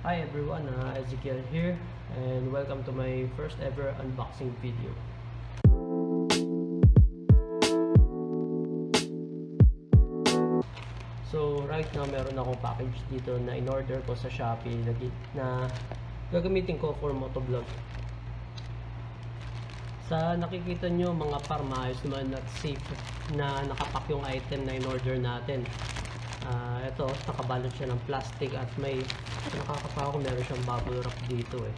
Hi everyone, Ezekiel here, and welcome to my first ever unboxing video. So right now meron akong package dito na in-order ko sa Shopee na gagamitin ko for motovlog. Sa nakikita nyo mga par, maayos naman at safe na nakapack yung item na in-order natin. Ito, nakabalot siya ng plastic at may nakakapa ko, meron siyang bubble wrap dito eh.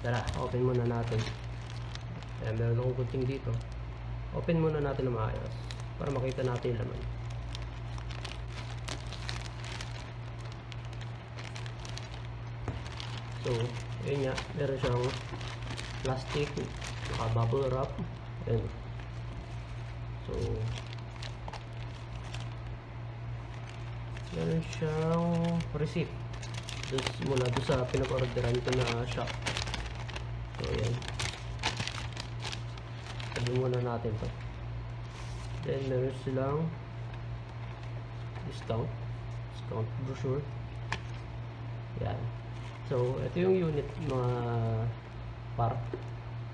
Tara, open muna natin. Ayan, meron akong kunting dito. Open muna natin na maayos para makita natin yung laman. So, ayun nga, meron siyang plastic, naka bubble wrap. Ayan. So, meron siyang receipt mula doon sa pinag-orderan ko na shop. So ayan, sabi muna natin to. Then meron silang discount brochure. Yan. So ito yung unit mga par.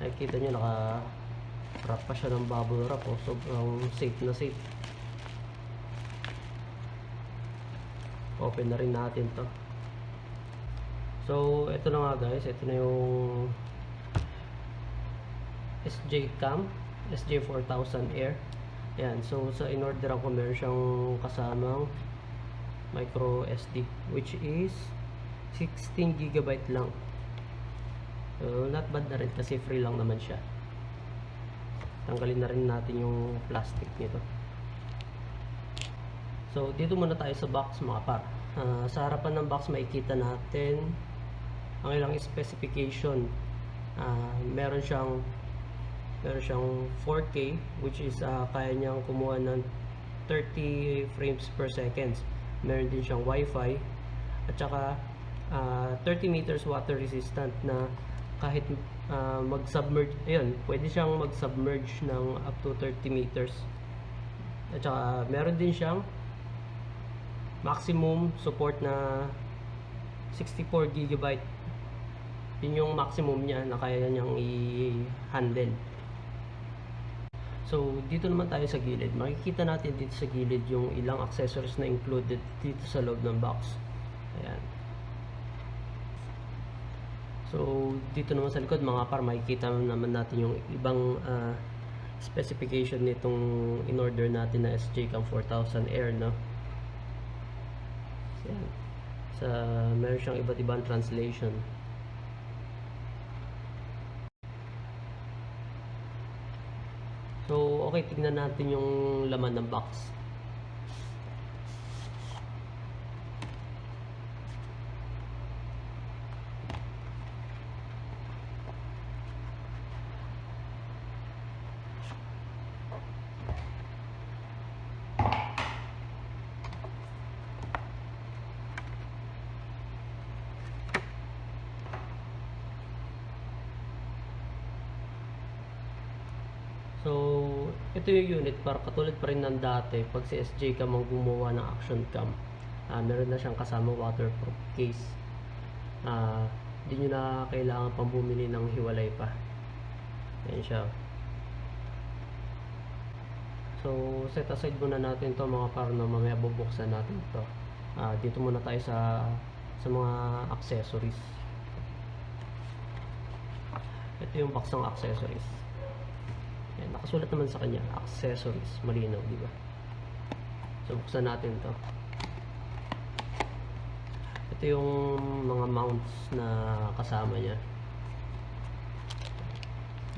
Nakikita nyo naka-wrap pa siya ng bubble wrap. Sobrang safe na safe. Open na rin natin to. So ito na nga guys, ito na yung SJCAM SJ4000 Air. Yan, so sa in-order ako meron siyang kasamang micro SD which is 16GB lang. So not bad na rin kasi free lang naman siya. Tanggalin na rin natin yung plastic nito. So dito muna tayo sa box mga par. Sa harapan ng box makikita natin ang ilang specification. Meron siyang 4K which is kaya niyang kumuha ng 30 frames per second. Meron din siyang Wi-Fi at saka 30 meters water resistant na kahit mag-submerge, ayun, pwede siyang mag-submerge ng up to 30 meters. At saka meron din siyang maximum support na 64GB. Yun yung maximum niya na kaya niyang i-handle. So dito naman tayo sa gilid. Makikita natin dito sa gilid yung ilang accessories na included dito sa loob ng box. Ayan. So dito naman sa likod mga par, makikita naman natin yung ibang specification nitong in-order natin na SJCAM4000 Air, no? So, meron siyang iba't ibang translation. So okay, tingnan natin yung laman ng box. So, ito yung unit para katulad pa rin ng dati pag si SJCAM ang gumawa ng action cam. Meron na siyang kasama waterproof case. Hindi nyo na kailangan pang bumili ng hiwalay pa. Ayan siya. So, set aside muna natin to mga par, na mamaya bubuksan natin to. Dito muna tayo sa mga accessories. Ito yung box ng accessories. Ayan, nakasulat naman sa kanya, accessories, malinaw, di ba? So buksan natin to. Ito yung mga mounts na kasama niya.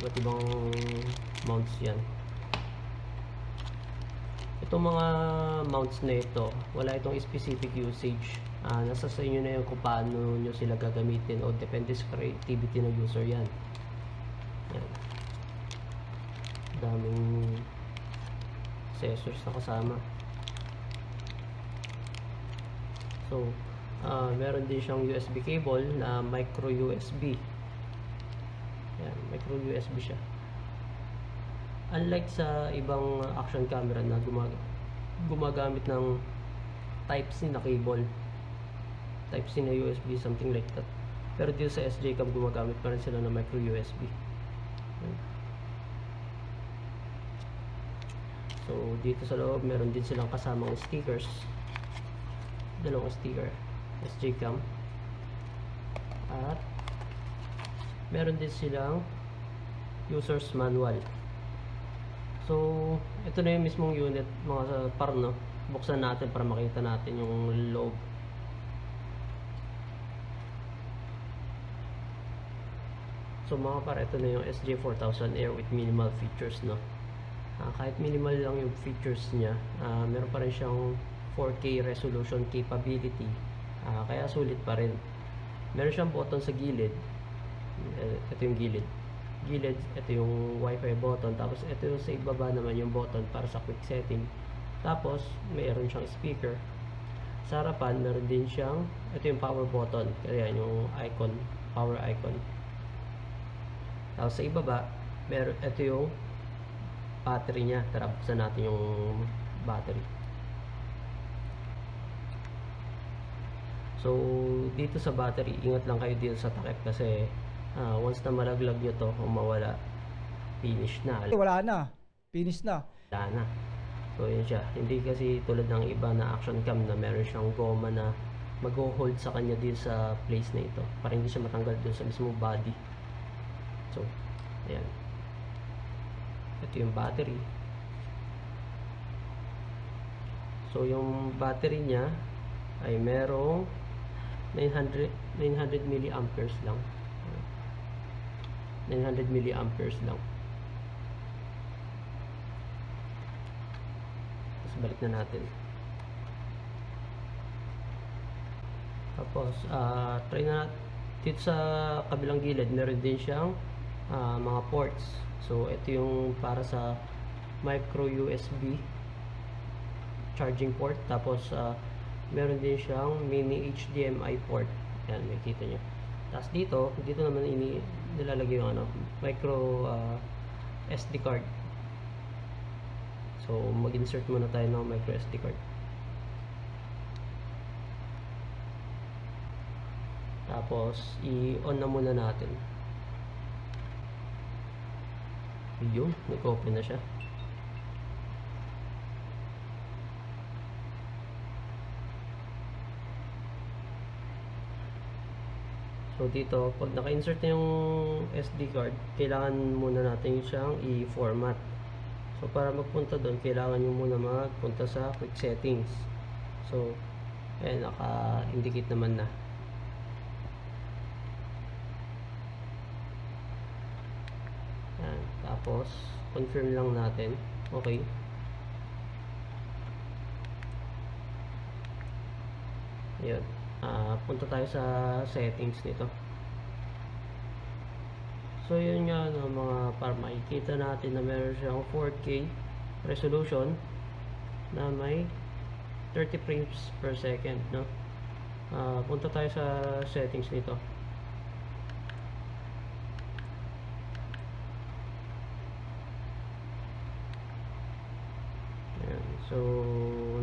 Iba't ibang mounts yan. Itong mga mounts na ito, wala itong specific usage. Nasa sa inyo na yung kung paano nyo sila gagamitin o depende sa creativity ng user yan. Ayan. Daming accessories na kasama. So meron din siyang USB cable na micro USB. Ayan, micro USB siya. Unlike sa ibang action camera na gumagamit ng Type-C na cable, Type-C na USB, something like that. Pero dito sa SJCAM gumagamit pa rin sila ng micro USB. So dito sa loob meron din silang kasamang stickers, dalawang sticker SJCAM, at meron din silang user's manual. So ito na yung mismong unit mga par, no? Buksan natin para makita natin yung loob. So mga par, ito na yung SJ4000 Air with minimal features, no? Kahit minimal lang yung features niya, meron pa rin siyang 4K resolution capability, kaya sulit pa rin. Meron siyang button sa gilid, ito yung gilid, ito yung wifi button, tapos ito yung sa ibaba naman yung button para sa quick setting. Tapos mayroon siyang speaker. Sa harapan meron din siyang, ito yung power button, kaya yung icon, power icon. Tapos sa ibaba meron, ito yung battery niya. Tara, buksan natin yung battery. So dito sa battery, ingat lang kayo dito sa takip kasi once na malaglag nyo to o mawala, finish na. Wala na, finish na. Wala na. So yun siya. Hindi kasi tulad ng iba na action cam na meron siyang goma na mag-hold sa kanya dito sa place na ito para hindi siya matanggal dun sa mismo body. So ayan, ito yung battery. So yung battery niya ay merong 900 milliamperes lang. 900 milliamperes lang. Tapos balik na natin. Tapos try na dito sa kabilang gilid, meron din siyang mga ports. So ito yung para sa micro USB charging port, tapos meron din siyang mini HDMI port. Yan, makikita nyo. Tapos dito naman nilalagay yung micro SD card. So mag-insert muna tayo ng micro SD card. Tapos i-on na muna natin. Yun, nag-open na siya. So dito, pag naka-insert na yung SD card, kailangan muna natin siyang i-format. So para magpunta doon, kailangan nyo muna magpunta sa quick settings. So ayan, naka-indicate naman na. Ayan, tapos confirm lang natin. Okay. Ayan. Punta tayo sa settings nito. So yun nga, mga para makikita natin na meron siyang 4K resolution na may 30 frames per second, no? Punta tayo sa settings nito. Ayan. So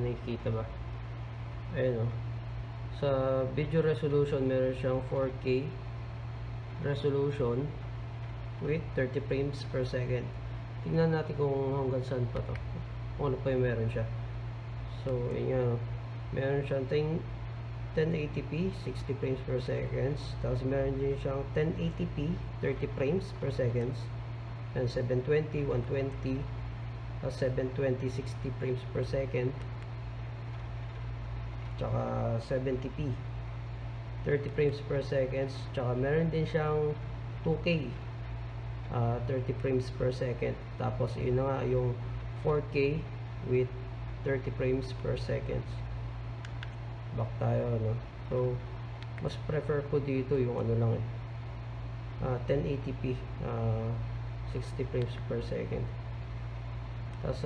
nakikita ba? Ayan, sa video resolution meron siyang 4K resolution with 30 frames per second. Tingnan natin kung hanggang saan pa to, kung ano pa yung meron siya. So yun, meron siyang 1080p 60 frames per second, tapos meron din siyang 1080p 30 frames per second, and 720 120, tapos 720 60 frames per second, tsaka 70p 30 frames per second, tsaka meron din siyang 2K 30 frames per second. Tapos yun na nga yung 4K with 30 frames per second. Back tayo, no? So mas prefer ko dito yung lang 1080p 60 frames per second. Tapos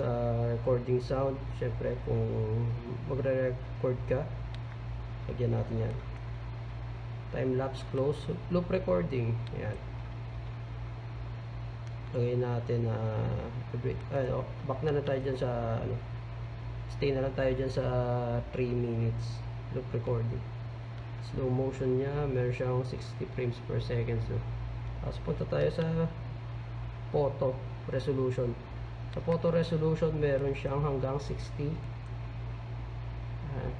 recording sound, syempre kung magre-record ka, lagyan natin yan. Time-lapse close loop recording, yan. Lagyan natin back na tayo dyan sa stay na lang tayo dyan sa 3 minutes loop recording. Slow motion niya, meron siyang 60 frames per second, no? Tapos punta tayo sa photo resolution. Sa photo resolution, meron siyang hanggang 60.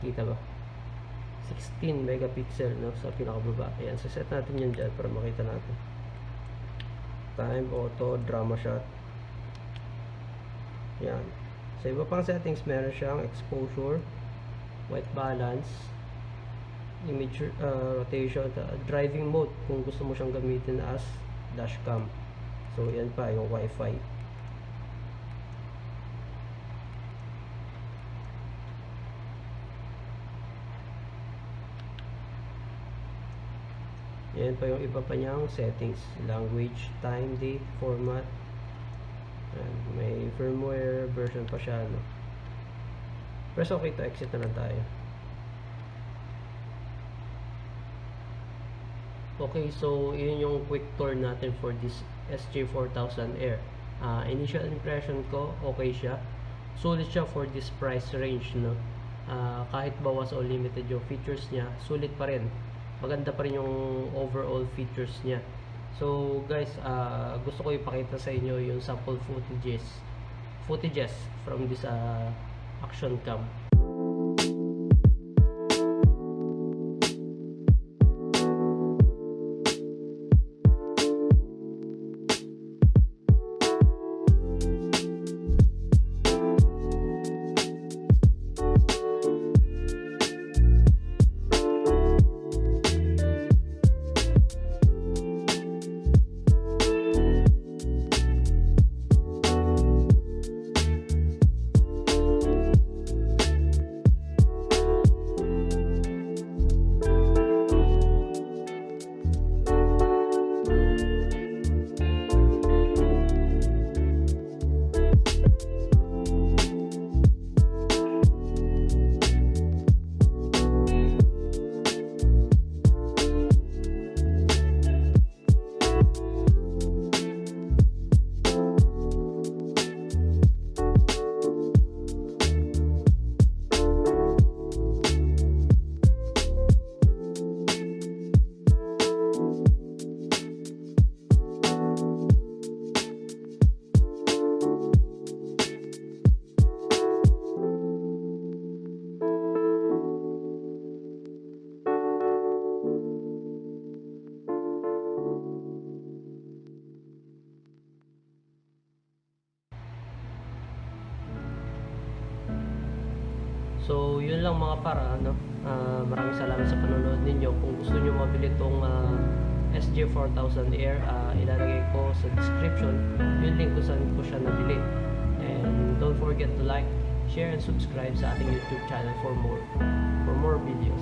Kita ba? 16 megapixel, no? Sa pinakababa. Ayan, set natin yan dyan para makita natin. Time, auto, drama shot. Ayan. Sa iba pang settings, meron siyang exposure, white balance, image rotation, driving mode kung gusto mo siyang gamitin as dashcam. So yan pa yung Wi-Fi. Yan pa yung iba pa niyang settings, language, time, date, format. Yan, may firmware version pa siya, no? Press okay to exit na lang tayo. Okay, so yun yung quick tour natin for this SJ4000 Air. Initial impression ko, okay siya. Sulit siya for this price range, no? Kahit bawas o limited yung features niya, sulit pa rin. Maganda pa rin yung overall features niya. So guys, gusto ko ipakita sa inyo yung sample footages from this action cam. So, yun lang mga para, no? Maraming salamat sa panonood ninyo. Kung gusto nyo mabili itong SJ4000 Air, ilalagay ko sa description yung link kung saan ko siya nabili. And don't forget to like, share, and subscribe sa ating YouTube channel for more videos.